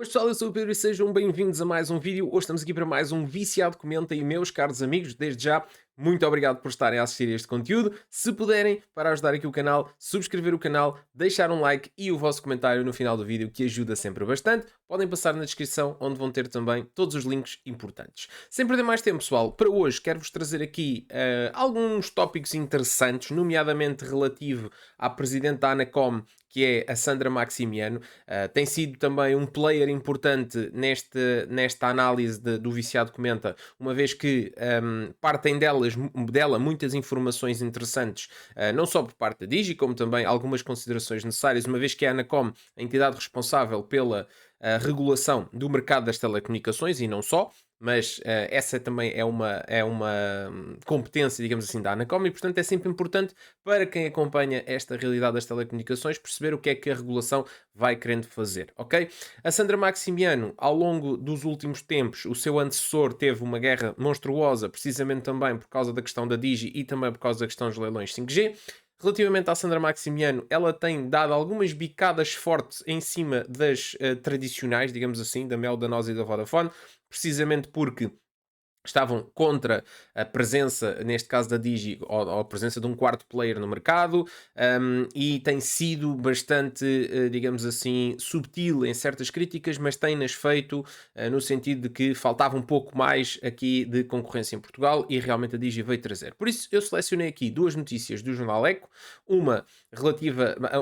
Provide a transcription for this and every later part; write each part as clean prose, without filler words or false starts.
Oi pessoal, eu sou o Pedro e sejam bem-vindos a mais um vídeo. Hoje estamos aqui para mais um Viciado Comenta e meus caros amigos, desde já, muito obrigado por estarem a assistir a este conteúdo. Se puderem, para ajudar aqui o canal, subscrever o canal, deixar um like e o vosso comentário no final do vídeo, que ajuda sempre bastante. Podem passar na descrição, onde vão ter também todos os links importantes. Sem perder mais tempo, pessoal, para hoje quero-vos trazer aqui alguns tópicos interessantes, nomeadamente relativo à presidente da Anacom, que é a Sandra Maximiano. Tem sido também um player importante nesta análise do Viciado Comenta, uma vez que partem dela muitas informações interessantes, não só por parte da Digi, como também algumas considerações necessárias, uma vez que a Anacom, a entidade responsável pela regulação do mercado das telecomunicações e não só, mas essa também é uma competência, digamos assim, da Anacom e, portanto, é sempre importante para quem acompanha esta realidade das telecomunicações perceber o que é que a regulação vai querendo fazer, ok? A Sandra Maximiano, ao longo dos últimos tempos, o seu antecessor teve uma guerra monstruosa, precisamente também por causa da questão da Digi e também por causa da questão dos leilões 5G. Relativamente à Sandra Maximiano, ela tem dado algumas bicadas fortes em cima das tradicionais, digamos assim, da Mel, da NOS e da Vodafone, precisamente porque estavam contra a presença, neste caso da Digi, ou a presença de um quarto player no mercado, e tem sido bastante, digamos assim, subtil em certas críticas, mas tem-nas feito no sentido de que faltava um pouco mais aqui de concorrência em Portugal e realmente a Digi veio trazer. Por isso eu selecionei aqui duas notícias do Jornal Eco, uma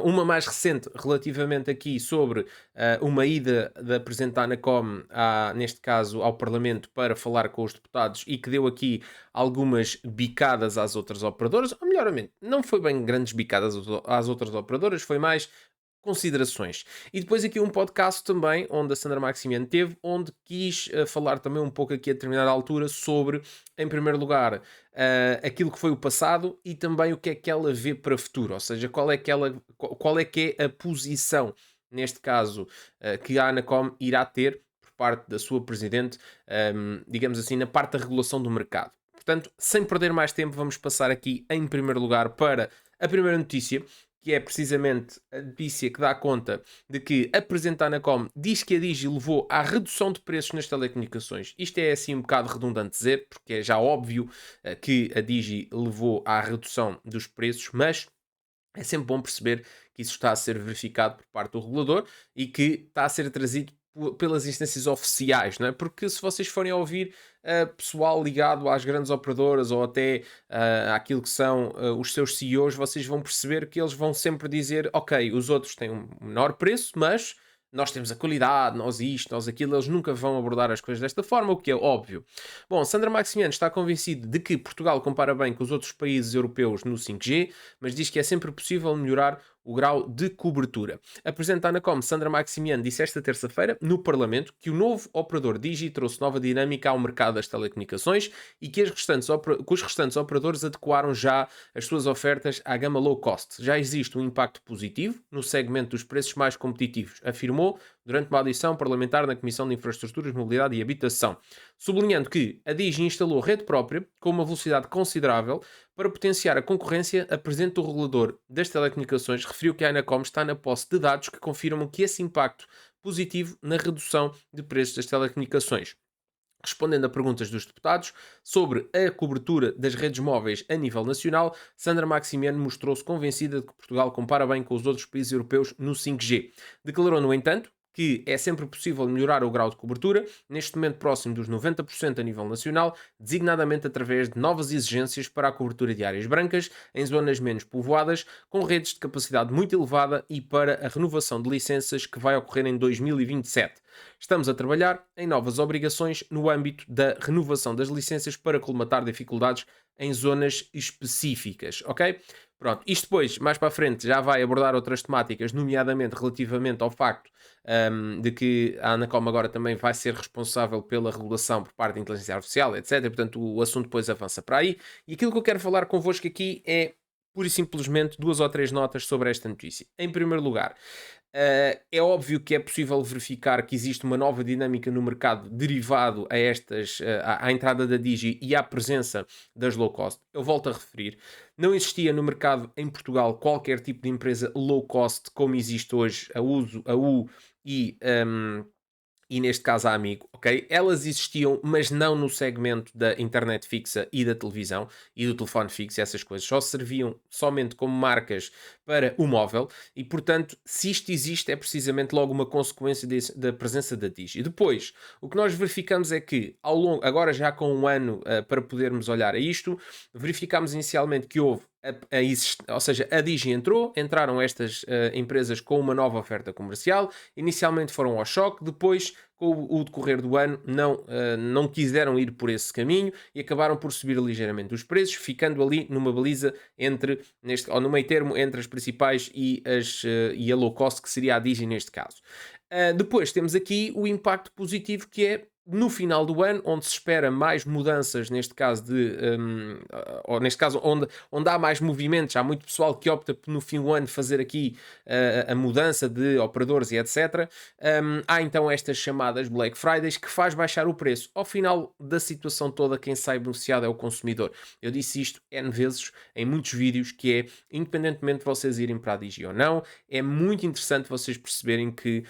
uma mais recente relativamente aqui sobre uma ida da Presidente da Anacom, neste caso ao Parlamento, para falar com os deputados e que deu aqui algumas bicadas às outras operadoras, ou melhormente, não foi bem grandes bicadas às outras operadoras, foi mais considerações. E depois aqui um podcast também, onde a Sandra Maximiano teve, onde quis falar também um pouco aqui a determinada altura sobre, em primeiro lugar, aquilo que foi o passado e também o que é que ela vê para o futuro, ou seja, qual é que é a posição, neste caso, que a Anacom irá ter por parte da sua presidente, digamos assim, na parte da regulação do mercado. Portanto, sem perder mais tempo, vamos passar aqui em primeiro lugar para a primeira notícia, que é precisamente a notícia que dá conta de que a Presidente da Anacom diz que a Digi levou à redução de preços nas telecomunicações. Isto é assim um bocado redundante dizer, porque é já óbvio que a Digi levou à redução dos preços, mas é sempre bom perceber que isso está a ser verificado por parte do regulador e que está a ser trazido pelas instâncias oficiais, não é? Porque se vocês forem a ouvir pessoal ligado às grandes operadoras ou até àquilo que são os seus CEOs, vocês vão perceber que eles vão sempre dizer: ok, os outros têm um menor preço, mas nós temos a qualidade, nós isto, nós aquilo, eles nunca vão abordar as coisas desta forma, o que é óbvio. Bom, Sandra Maximiano está convencido de que Portugal compara bem com os outros países europeus no 5G, mas diz que é sempre possível melhorar o grau de cobertura. A Presidente da Anacom, Sandra Maximiano, disse esta terça-feira no Parlamento que o novo operador Digi trouxe nova dinâmica ao mercado das telecomunicações e que que os restantes operadores adequaram já as suas ofertas à gama low cost. Já existe um impacto positivo no segmento dos preços mais competitivos, afirmou durante uma audição parlamentar na Comissão de Infraestruturas, Mobilidade e Habitação, sublinhando que a Digi instalou rede própria com uma velocidade considerável para potenciar a concorrência. A presidente do regulador das telecomunicações referiu que a Anacom está na posse de dados que confirmam que esse impacto positivo na redução de preços das telecomunicações. Respondendo a perguntas dos deputados sobre a cobertura das redes móveis a nível nacional, Sandra Maximiano mostrou-se convencida de que Portugal compara bem com os outros países europeus no 5G. Declarou, no entanto, que é sempre possível melhorar o grau de cobertura, neste momento próximo dos 90% a nível nacional, designadamente através de novas exigências para a cobertura de áreas brancas em zonas menos povoadas, com redes de capacidade muito elevada e para a renovação de licenças que vai ocorrer em 2027. Estamos a trabalhar em novas obrigações no âmbito da renovação das licenças para colmatar dificuldades em zonas específicas, ok? Pronto, isto depois, mais para a frente, já vai abordar outras temáticas, nomeadamente relativamente ao facto de que a Anacom agora também vai ser responsável pela regulação por parte da inteligência artificial, etc. Portanto, o assunto depois avança para aí. E aquilo que eu quero falar convosco aqui é, pura e simplesmente, duas ou três notas sobre esta notícia. Em primeiro lugar, é óbvio que é possível verificar que existe uma nova dinâmica no mercado derivado a à entrada da Digi e à presença das low cost. Eu volto a referir, não existia no mercado em Portugal qualquer tipo de empresa low cost como existe hoje, a U e e neste caso a Amigo, ok? Elas existiam, mas não no segmento da internet fixa e da televisão e do telefone fixo, essas coisas. Só serviam somente como marcas para o móvel e, portanto, se isto existe, é precisamente logo uma consequência da presença da Digi. Depois, o que nós verificamos é que, ao longo, agora já com um ano para podermos olhar a isto, verificamos inicialmente que houve ou seja, a Digi entraram estas empresas com uma nova oferta comercial, inicialmente foram ao choque, depois com o decorrer do ano não quiseram ir por esse caminho e acabaram por subir ligeiramente os preços, ficando ali numa baliza ou no meio termo entre as principais e a low cost, que seria a Digi neste caso. Depois temos aqui o impacto positivo, que é no final do ano, onde se espera mais mudanças, neste caso ou neste caso onde há mais movimentos, há muito pessoal que opta por no fim do ano fazer aqui a mudança de operadores e etc. Há então estas chamadas Black Fridays, que faz baixar o preço. Ao final da situação toda, quem sai beneficiado é o consumidor. Eu disse isto N vezes em muitos vídeos, que é, independentemente de vocês irem para a Digi ou não, é muito interessante vocês perceberem que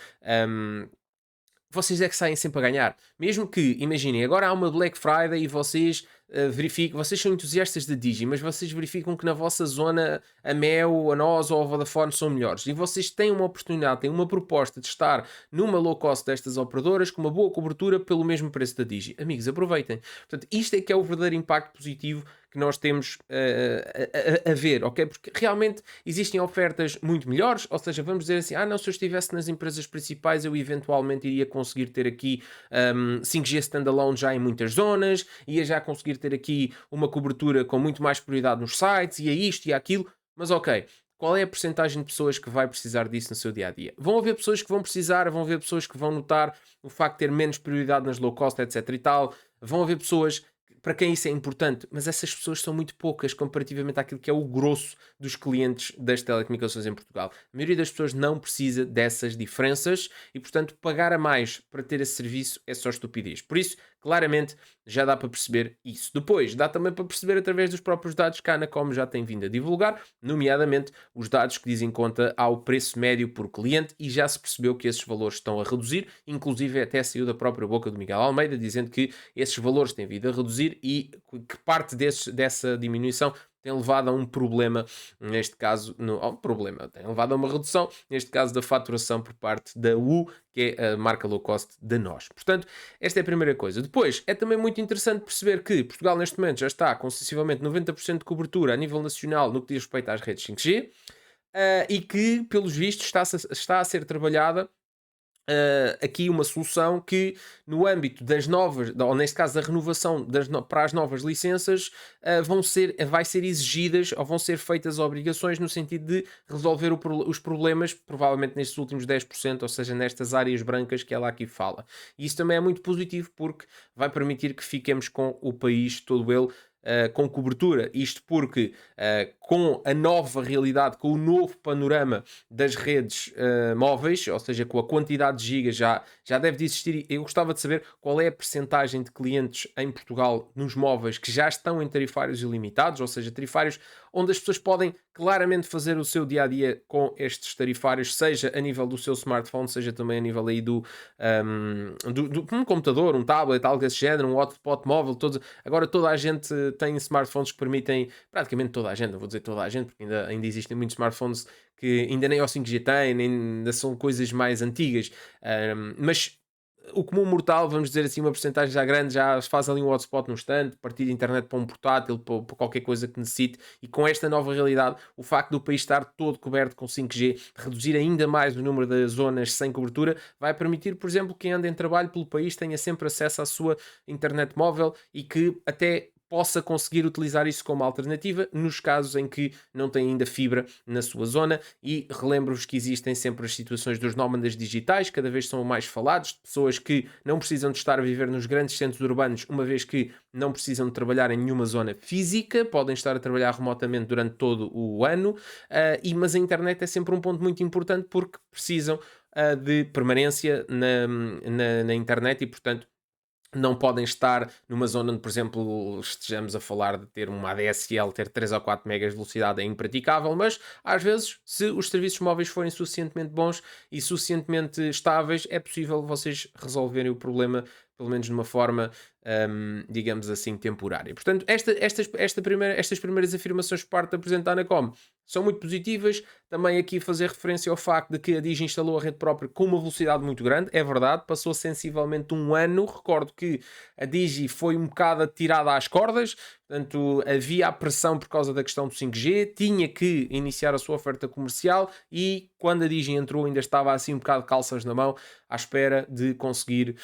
vocês é que saem sempre a ganhar. Mesmo que, imaginem, agora há uma Black Friday e vocês verificam, vocês são entusiastas de Digi, mas vocês verificam que na vossa zona a Mel, a NOS ou a Vodafone são melhores. E vocês têm uma oportunidade, têm uma proposta de estar numa low cost destas operadoras com uma boa cobertura pelo mesmo preço da Digi. Amigos, aproveitem. Portanto, isto é que é o verdadeiro impacto positivo que nós temos a ver, ok? Porque realmente existem ofertas muito melhores, ou seja, vamos dizer assim, não, se eu estivesse nas empresas principais eu eventualmente iria conseguir ter aqui 5G standalone já em muitas zonas, ia já conseguir ter aqui uma cobertura com muito mais prioridade nos sites, e a isto e aquilo, mas ok, qual é a percentagem de pessoas que vai precisar disso no seu dia-a-dia? Vão haver pessoas que vão precisar, vão haver pessoas que vão notar o facto de ter menos prioridade nas low cost, etc e tal, vão haver pessoas para quem isso é importante, mas essas pessoas são muito poucas comparativamente àquilo que é o grosso dos clientes das telecomunicações em Portugal. A maioria das pessoas não precisa dessas diferenças e, portanto, pagar a mais para ter esse serviço é só estupidez. Por isso, claramente, já dá para perceber isso. Depois, dá também para perceber através dos próprios dados que a Anacom já tem vindo a divulgar, nomeadamente os dados que dizem conta ao preço médio por cliente, e já se percebeu que esses valores estão a reduzir, inclusive até saiu da própria boca do Miguel Almeida, dizendo que esses valores têm vindo a reduzir e que parte dessa diminuição tem levado a um problema, neste caso, tem levado a uma redução, neste caso da faturação por parte da U, que é a marca low cost da NOS. Portanto, esta é a primeira coisa. Depois, é também muito interessante perceber que Portugal neste momento já está com sensivelmente 90% de cobertura a nível nacional no que diz respeito às redes 5G, e que, pelos vistos, está a ser trabalhada aqui uma solução que, no âmbito das novas, ou neste caso da renovação para as novas licenças, vai ser exigidas ou vão ser feitas obrigações no sentido de resolver os problemas, provavelmente nestes últimos 10%, ou seja, nestas áreas brancas que ela aqui fala. E isso também é muito positivo, porque vai permitir que fiquemos com o país todo ele com cobertura. Isto porque com a nova realidade, com o novo panorama das redes móveis, ou seja, com a quantidade de gigas já deve de existir. Eu gostava de saber qual é a percentagem de clientes em Portugal nos móveis que já estão em tarifários ilimitados, ou seja, tarifários onde as pessoas podem claramente fazer o seu dia-a-dia com estes tarifários, seja a nível do seu smartphone, seja também a nível aí do um computador, um tablet, algo desse género, um hotspot móvel. Agora toda a gente tem smartphones que permitem, praticamente toda a gente, não vou dizer toda a gente, porque ainda existem muitos smartphones que ainda nem ao 5G têm, ainda são coisas mais antigas, mas o comum mortal, vamos dizer assim, uma porcentagem já grande, já faz ali um hotspot no stand, partir de internet para um portátil, para qualquer coisa que necessite, e com esta nova realidade, o facto do país estar todo coberto com 5G, reduzir ainda mais o número das zonas sem cobertura, vai permitir, por exemplo, que quem anda em trabalho pelo país tenha sempre acesso à sua internet móvel e que até possa conseguir utilizar isso como alternativa nos casos em que não tem ainda fibra na sua zona. E relembro-vos que existem sempre as situações dos nómadas digitais, cada vez são mais falados, de pessoas que não precisam de estar a viver nos grandes centros urbanos, uma vez que não precisam de trabalhar em nenhuma zona física, podem estar a trabalhar remotamente durante todo o ano, mas a internet é sempre um ponto muito importante porque precisam de permanência na internet e, portanto, não podem estar numa zona onde, por exemplo, estejamos a falar de ter uma ADSL, ter 3 ou 4 megas de velocidade é impraticável, mas às vezes, se os serviços móveis forem suficientemente bons e suficientemente estáveis, é possível vocês resolverem o problema, pelo menos de uma forma, digamos assim, temporária. Portanto, estas primeiras afirmações por parte da Presidente Anacom são muito positivas. Também aqui fazer referência ao facto de que a Digi instalou a rede própria com uma velocidade muito grande, é verdade, passou sensivelmente um ano. Recordo que a Digi foi um bocado atirada às cordas, portanto havia a pressão por causa da questão do 5G, tinha que iniciar a sua oferta comercial e quando a Digi entrou ainda estava assim um bocado de calças na mão, à espera de conseguir,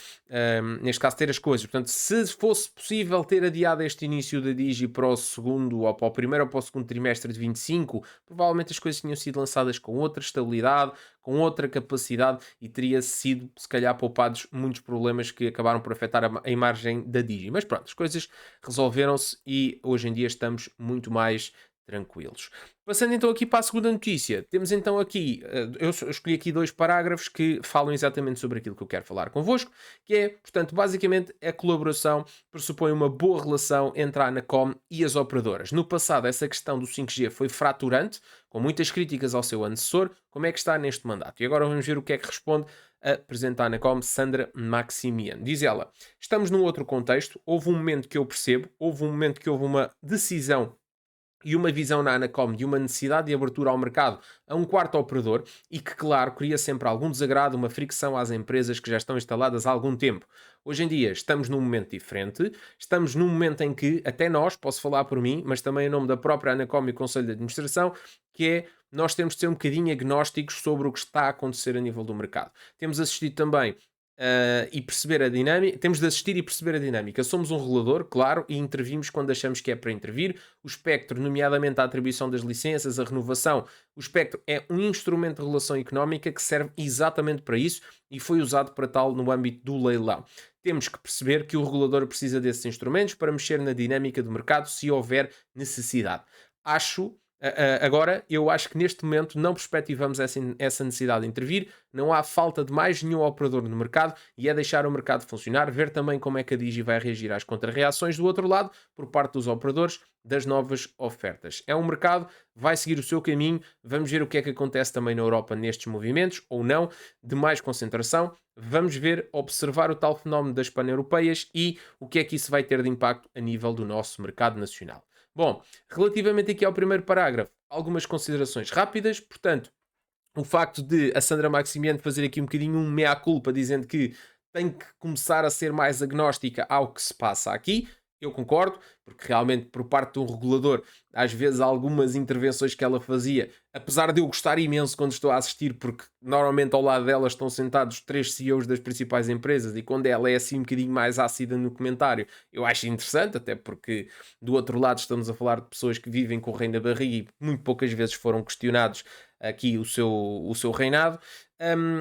neste caso, ter as coisas. Portanto, se fosse possível ter adiado este início da Digi para o segundo, ou para o primeiro ou para o segundo trimestre de 25, provavelmente as coisas tinham sido lançadas com outra estabilidade, com outra capacidade e teria sido, se calhar, poupados muitos problemas que acabaram por afetar a imagem da Digi. Mas pronto, as coisas resolveram-se e hoje em dia estamos muito mais tranquilos. Passando então aqui para a segunda notícia, temos então aqui, eu escolhi aqui dois parágrafos que falam exatamente sobre aquilo que eu quero falar convosco, que é, portanto, basicamente a colaboração pressupõe uma boa relação entre a Anacom e as operadoras. No passado, essa questão do 5G foi fraturante, com muitas críticas ao seu antecessor. Como é que está neste mandato? E agora vamos ver o que é que responde a presidente da Anacom, Sandra Maximian. Diz ela: estamos num outro contexto, houve um momento que eu percebo, houve um momento que houve uma decisão e uma visão na Anacom de uma necessidade de abertura ao mercado a um quarto operador e que, claro, cria sempre algum desagrado, uma fricção às empresas que já estão instaladas há algum tempo. Hoje em dia estamos num momento diferente, estamos num momento em que, até nós, posso falar por mim, mas também em nome da própria Anacom e o Conselho de Administração, que é nós temos de ser um bocadinho agnósticos sobre o que está a acontecer a nível do mercado. Temos assistido também e perceber a dinâmica, temos de assistir e perceber a dinâmica. Somos um regulador, claro, e intervimos quando achamos que é para intervir. O espectro, nomeadamente a atribuição das licenças, a renovação, o espectro é um instrumento de regulação económica que serve exatamente para isso e foi usado para tal no âmbito do leilão. Temos que perceber que o regulador precisa desses instrumentos para mexer na dinâmica do mercado se houver necessidade. Agora, eu acho que neste momento não perspectivamos essa necessidade de intervir, não há falta de mais nenhum operador no mercado e é deixar o mercado funcionar, ver também como é que a Digi vai reagir às contrarreações do outro lado, por parte dos operadores, das novas ofertas. É um mercado, vai seguir o seu caminho, vamos ver o que é que acontece também na Europa nestes movimentos, ou não, de mais concentração, vamos ver, observar o tal fenómeno das pan-europeias e o que é que isso vai ter de impacto a nível do nosso mercado nacional. Bom, relativamente aqui ao primeiro parágrafo, algumas considerações rápidas. Portanto, o facto de a Sandra Maximiano fazer aqui um bocadinho um mea-culpa, dizendo que tem que começar a ser mais agnóstica ao que se passa aqui. Eu concordo, porque realmente por parte de um regulador, às vezes algumas intervenções que ela fazia, apesar de eu gostar imenso quando estou a assistir, porque normalmente ao lado dela estão sentados 3 CEOs das principais empresas e quando ela é assim um bocadinho mais ácida no comentário, eu acho interessante, até porque do outro lado estamos a falar de pessoas que vivem com o rei na barriga e muito poucas vezes foram questionados aqui o seu reinado.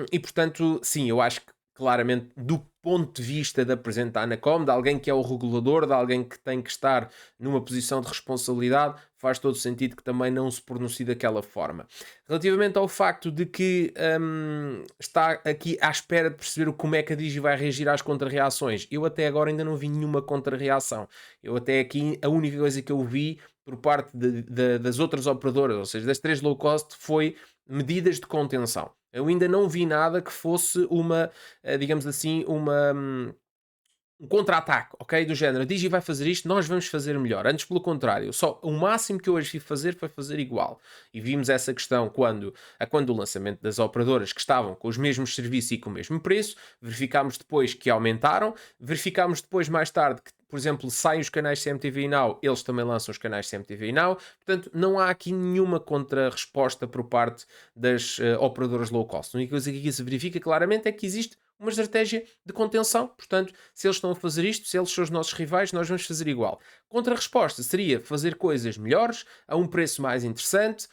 E portanto, sim, eu acho que claramente do ponto de vista da Presidente da Anacom, de alguém que é o regulador, de alguém que tem que estar numa posição de responsabilidade, faz todo sentido que também não se pronuncie daquela forma. Relativamente ao facto de que está aqui à espera de perceber como é que a Digi vai reagir às contrarreações, eu até agora ainda não vi nenhuma contrarreação. Eu até aqui, a única coisa que eu vi por parte das outras operadoras, ou seja, das 3 low cost, foi medidas de contenção. Eu ainda não vi nada que fosse uma, digamos assim, um contra-ataque, ok? Do género, a Digi vai fazer isto, nós vamos fazer melhor. Antes, pelo contrário, só o máximo que eu hoje vi fazer foi fazer igual. E vimos essa questão quando o lançamento das operadoras que estavam com os mesmos serviços e com o mesmo preço, verificámos depois que aumentaram, verificámos depois mais tarde que, por exemplo, saem os canais CMTV e Now, eles também lançam os canais CMTV e Now, portanto não há aqui nenhuma contra-resposta por parte das operadoras low cost. A única coisa que aqui se verifica claramente é que existe uma estratégia de contenção, portanto, se eles estão a fazer isto, se eles são os nossos rivais, nós vamos fazer igual. Contra-resposta seria fazer coisas melhores, a um preço mais interessante,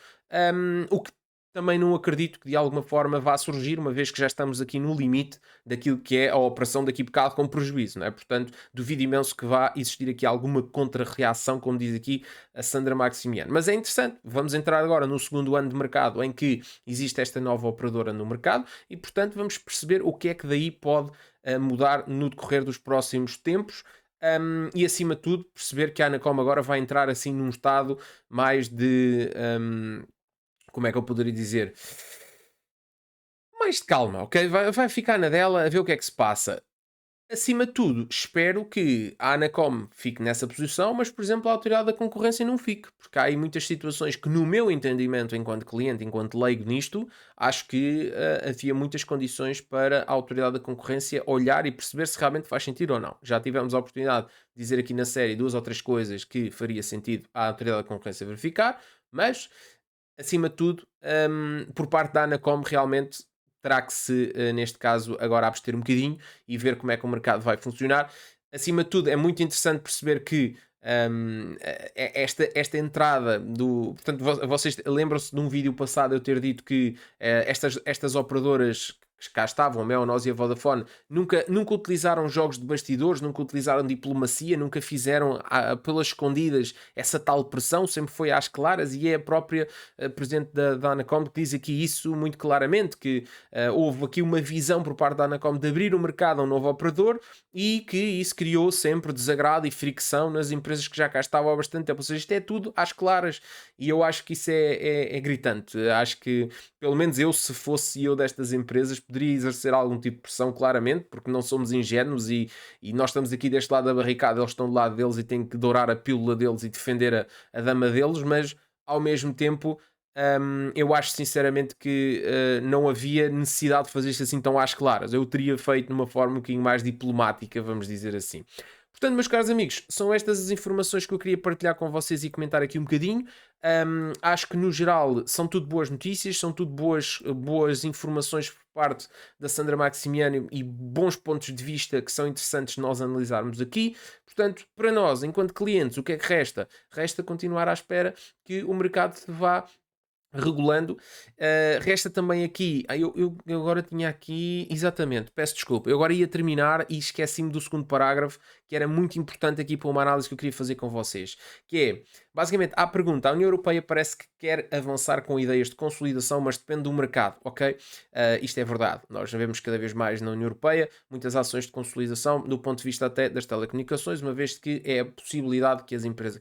o que também não acredito que de alguma forma vá surgir, uma vez que já estamos aqui no limite daquilo que é a operação daqui bocado com prejuízo, não é? Portanto, duvido imenso que vá existir aqui alguma contra-reação, como diz aqui a Sandra Maximiano. Mas é interessante, vamos entrar agora no segundo ano de mercado em que existe esta nova operadora no mercado e, portanto, vamos perceber o que é que daí pode mudar no decorrer dos próximos tempos. E acima de tudo, perceber que a Anacom agora vai entrar assim num estado mais de. Como é que eu poderia dizer? Mais de calma, ok? Vai ficar na dela a ver o que é que se passa. Acima de tudo, espero que a Anacom fique nessa posição, mas, por exemplo, a Autoridade da Concorrência não fique, porque há aí muitas situações que, no meu entendimento, enquanto cliente, enquanto leigo nisto, acho que havia muitas condições para a Autoridade da Concorrência olhar e perceber se realmente faz sentido ou não. Já tivemos a oportunidade de dizer aqui na série duas ou três coisas que faria sentido a Autoridade da Concorrência verificar, mas acima de tudo, por parte da Anacom, realmente terá que se, neste caso, agora abster um bocadinho e ver como é que o mercado vai funcionar. Acima de tudo, é muito interessante perceber que esta entrada do. Portanto, vocês lembram-se de um vídeo passado eu ter dito que estas operadoras que cá estavam, a Mel, a Nós e a Vodafone, nunca utilizaram jogos de bastidores, nunca utilizaram diplomacia, nunca fizeram pelas escondidas essa tal pressão, sempre foi às claras, e é a própria presidente da Anacom que diz aqui isso muito claramente, que houve aqui uma visão por parte da Anacom de abrir o mercado a um novo operador e que isso criou sempre desagrado e fricção nas empresas que já cá estavam há bastante tempo. Ou seja, isto é tudo às claras e eu acho que isso é gritante. Acho que, pelo menos eu, se fosse CEO destas empresas, poderia exercer algum tipo de pressão, claramente, porque não somos ingênuos e nós estamos aqui deste lado da barricada, eles estão do lado deles e têm que dourar a pílula deles e defender a dama deles, mas ao mesmo tempo. Eu acho sinceramente que não havia necessidade de fazer isto assim tão às claras. Eu teria feito de uma forma um bocadinho mais diplomática, vamos dizer assim. Portanto, meus caros amigos, são estas as informações que eu queria partilhar com vocês e comentar aqui um bocadinho. Acho que no geral são tudo boas notícias, são tudo boas informações por parte da Sandra Maximiano e bons pontos de vista que são interessantes nós analisarmos aqui. Portanto, para nós, enquanto clientes, o que é que resta? Resta continuar à espera que o mercado vá regulando. Resta também aqui. Eu agora tinha aqui. Exatamente, peço desculpa. Eu agora ia terminar e esqueci-me do segundo parágrafo, que era muito importante aqui para uma análise que eu queria fazer com vocês. Que é, basicamente, há a pergunta: a União Europeia parece que quer avançar com ideias de consolidação, mas depende do mercado, ok? Isto é verdade. Nós vemos cada vez mais na União Europeia muitas ações de consolidação do ponto de vista até das telecomunicações, uma vez que é a possibilidade que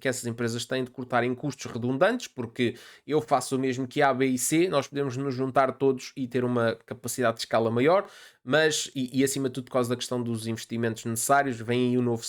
essas empresas têm de cortarem custos redundantes, porque eu faço o mesmo que A, B e C, nós podemos nos juntar todos e ter uma capacidade de escala maior, mas, e acima de tudo por causa da questão dos investimentos necessários, vem aí o novo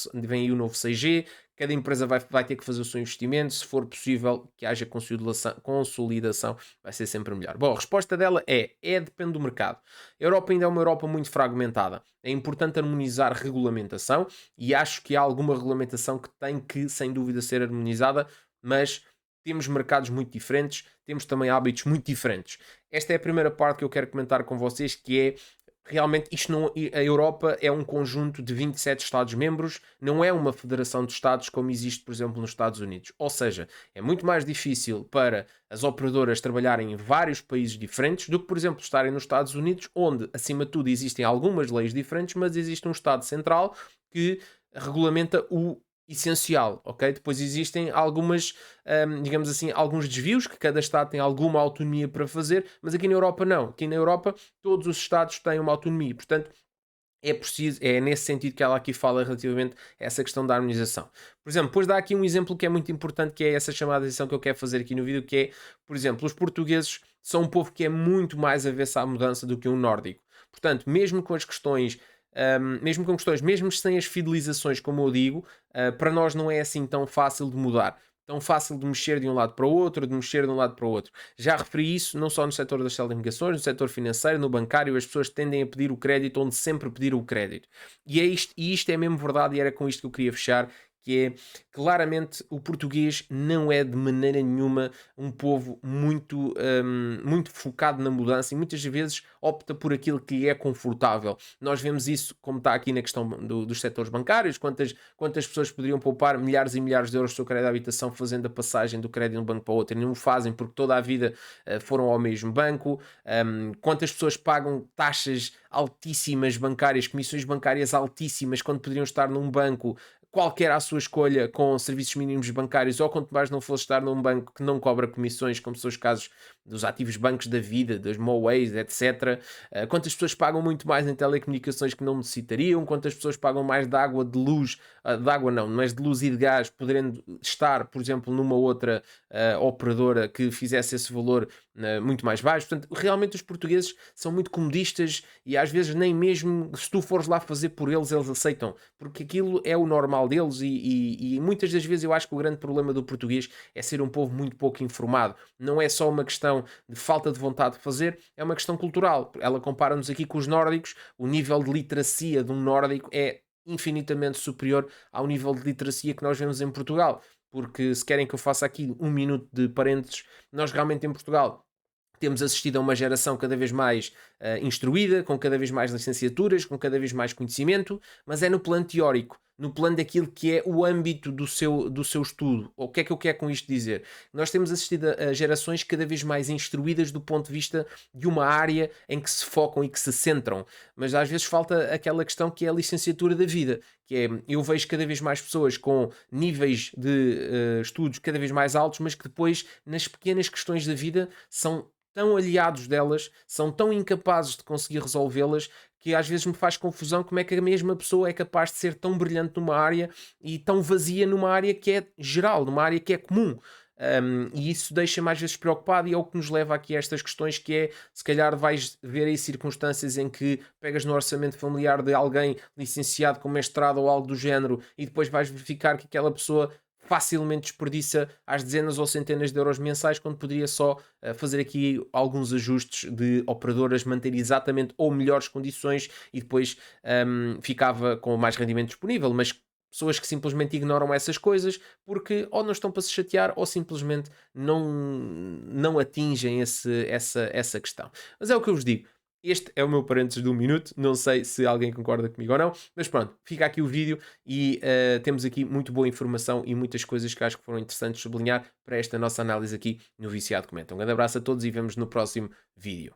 6G, cada empresa vai ter que fazer o seu investimento, se for possível que haja consolidação, vai ser sempre melhor. Bom, a resposta dela depende do mercado. A Europa ainda é uma Europa muito fragmentada. É importante harmonizar regulamentação e acho que há alguma regulamentação que tem que, sem dúvida, ser harmonizada, mas temos mercados muito diferentes, temos também hábitos muito diferentes. Esta é a primeira parte que eu quero comentar com vocês, que é realmente isto não, a Europa é um conjunto de 27 Estados-membros, não é uma federação de Estados como existe, por exemplo, nos Estados Unidos. Ou seja, é muito mais difícil para as operadoras trabalharem em vários países diferentes do que, por exemplo, estarem nos Estados Unidos, onde, acima de tudo, existem algumas leis diferentes, mas existe um Estado central que regulamenta o essencial, ok? Depois existem algumas, digamos assim, alguns desvios que cada Estado tem alguma autonomia para fazer, mas aqui na Europa não. Aqui na Europa todos os Estados têm uma autonomia, portanto é preciso, é nesse sentido que ela aqui fala relativamente a essa questão da harmonização. Por exemplo, depois dá aqui um exemplo que é muito importante, que é essa chamada de atenção que eu quero fazer aqui no vídeo, que é, por exemplo, os portugueses são um povo que é muito mais avesso à mudança do que um nórdico. Portanto, mesmo com as questões mesmo sem as fidelizações, como eu digo, para nós não é assim tão fácil de mudar, tão fácil de mexer de um lado para o outro, de mexer de um lado para o outro. Já referi isso não só no setor das telecomunicações, no setor financeiro, no bancário, as pessoas tendem a pedir o crédito onde sempre pediram o crédito. E isto é mesmo verdade, e era com isto que eu queria fechar, que é, claramente, o português não é de maneira nenhuma um povo muito focado na mudança e muitas vezes opta por aquilo que lhe é confortável. Nós vemos isso, como está aqui na questão dos setores bancários, quantas pessoas poderiam poupar milhares e milhares de euros do seu crédito de habitação fazendo a passagem do crédito de um banco para o outro e não o fazem porque toda a vida foram ao mesmo banco. Quantas pessoas pagam taxas altíssimas bancárias, comissões bancárias altíssimas, quando poderiam estar num banco qualquer à sua escolha com serviços mínimos bancários, ou quanto mais não fosse estar num banco que não cobra comissões, como são os casos dos ativos bancos da vida, das Moways, etc. Quantas pessoas pagam muito mais em telecomunicações que não necessitariam, quantas pessoas pagam mais de água, de luz, de água não, mas de luz e de gás, podendo estar, por exemplo, numa outra operadora que fizesse esse valor muito mais baixo. Portanto, realmente os portugueses são muito comodistas e às vezes nem mesmo se tu fores lá fazer por eles, eles aceitam, porque aquilo é o normal deles e muitas das vezes eu acho que o grande problema do português é ser um povo muito pouco informado. Não é só uma questão de falta de vontade de fazer, é uma questão cultural. Ela compara-nos aqui com os nórdicos, o nível de literacia de um nórdico é infinitamente superior ao nível de literacia que nós vemos em Portugal. Porque se querem que eu faça aqui um minuto de parênteses, nós realmente em Portugal temos assistido a uma geração cada vez mais instruída, com cada vez mais licenciaturas, com cada vez mais conhecimento, mas é no plano teórico, no plano daquilo que é o âmbito do seu estudo. O que é que eu quero com isto dizer? Nós temos assistido a gerações cada vez mais instruídas do ponto de vista de uma área em que se focam e que se centram, mas às vezes falta aquela questão que é a licenciatura da vida, que é, eu vejo cada vez mais pessoas com níveis de estudos cada vez mais altos, mas que depois, nas pequenas questões da vida, são tão aliados delas, são tão incapazes de conseguir resolvê-las, que às vezes me faz confusão como é que a mesma pessoa é capaz de ser tão brilhante numa área e tão vazia numa área que é geral, numa área que é comum. E isso deixa-me às vezes preocupado e é o que nos leva aqui a estas questões que é, se calhar vais ver aí circunstâncias em que pegas no orçamento familiar de alguém licenciado com mestrado ou algo do género e depois vais verificar que aquela pessoa facilmente desperdiça às dezenas ou centenas de euros mensais, quando poderia só fazer aqui alguns ajustes de operadoras, manter exatamente ou melhores condições e depois ficava com mais rendimento disponível, mas pessoas que simplesmente ignoram essas coisas porque ou não estão para se chatear ou simplesmente não atingem essa questão. Mas é o que eu vos digo. Este é o meu parênteses de um minuto. Não sei se alguém concorda comigo ou não, mas pronto, fica aqui o vídeo e temos aqui muito boa informação e muitas coisas que acho que foram interessantes sublinhar para esta nossa análise aqui no Viciado Comenta. Um grande abraço a todos e vemos no próximo vídeo.